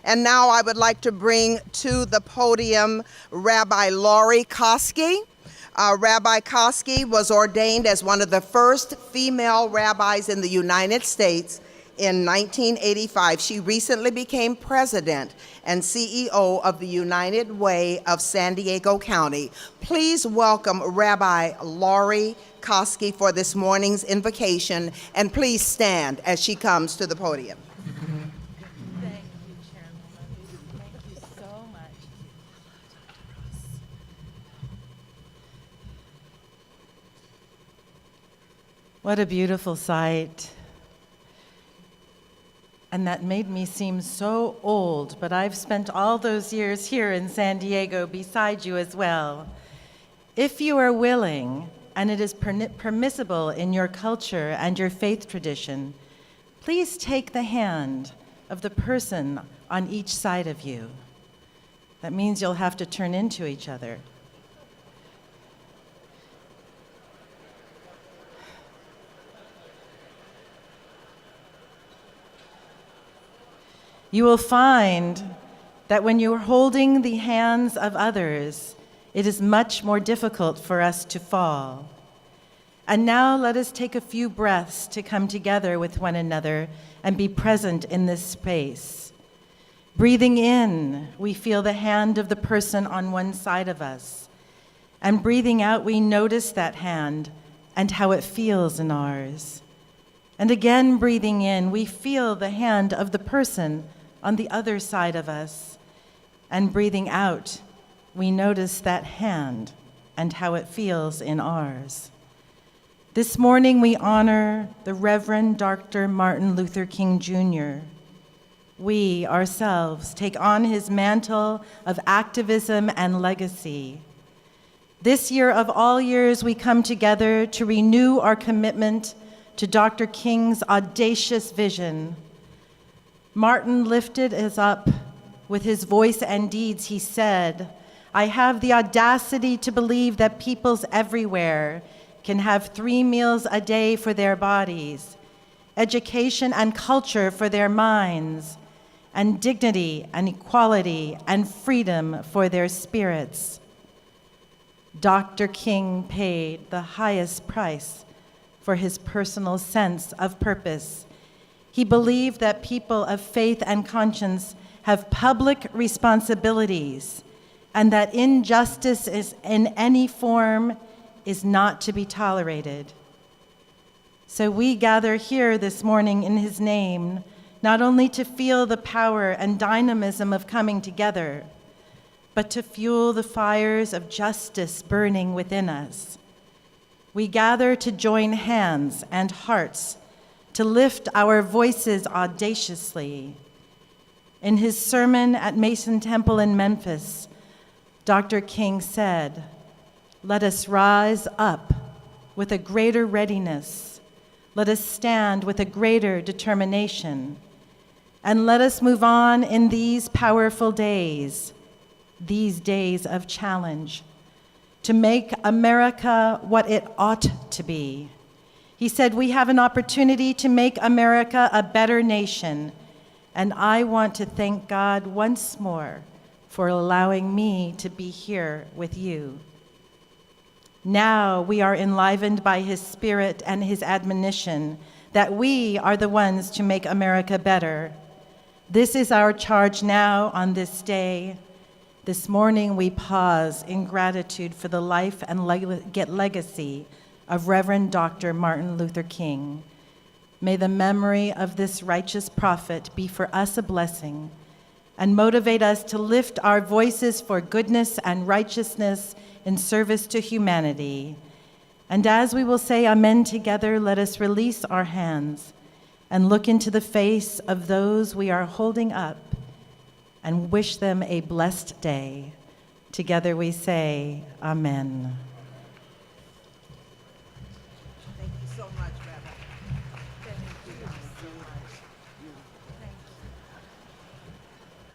And now I would like to bring to the podium Rabbi Laurie Coskey. Rabbi Coskey was ordained as one of the first female rabbis in the United States in 1985. She recently became president and CEO of the United Way of San Diego County. Please welcome Rabbi Laurie Coskey for this morning's invocation, and please stand as she comes to the podium. Thank you, Chairwoman. Thank you so much. What a beautiful sight. And that made me seem so old, but I've spent all those years here in San Diego beside you as well. If you are willing, and it is permissible in your culture and your faith tradition, please take the hand of the person on each side of you. That means you'll have to turn into each other. You will find that when you're holding the hands of others, it is much more difficult for us to fall. And now let us take a few breaths to come together with one another and be present in this space. Breathing in, we feel the hand of the person on one side of us. And breathing out, we notice that hand and how it feels in ours. And again, breathing in, we feel the hand of the person on the other side of us. And breathing out, we notice that hand and how it feels in ours. This morning, we honor the Reverend Dr. Martin Luther King Jr. We ourselves take on his mantle of activism and legacy. This year of all years, we come together to renew our commitment to Dr. King's audacious vision. Martin lifted us up with his voice and deeds. He said, "I have the audacity to believe that peoples everywhere can have 3 meals a day for their bodies, education and culture for their minds, and dignity and equality and freedom for their spirits." Dr. King paid the highest price for his personal sense of purpose. He believed that people of faith and conscience have public responsibilities, and that injustice in any form is not to be tolerated. So we gather here this morning in his name, not only to feel the power and dynamism of coming together, but to fuel the fires of justice burning within us. We gather to join hands and hearts to lift our voices audaciously. In his sermon at Mason Temple in Memphis, Dr. King said, "Let us rise up with a greater readiness. Let us stand with a greater determination. And let us move on in these powerful days, these days of challenge, to make America what it ought to be." He said, "We have an opportunity to make America a better nation, and I want to thank God once more for allowing me to be here with you." Now we are enlivened by his spirit and his admonition that we are the ones to make America better. This is our charge now on this day. This morning we pause in gratitude for the life and legacy of Reverend Dr. Martin Luther King. May the memory of this righteous prophet be for us a blessing and motivate us to lift our voices for goodness and righteousness in service to humanity. And as we will say amen together, let us release our hands and look into the face of those we are holding up and wish them a blessed day. Together we say, amen.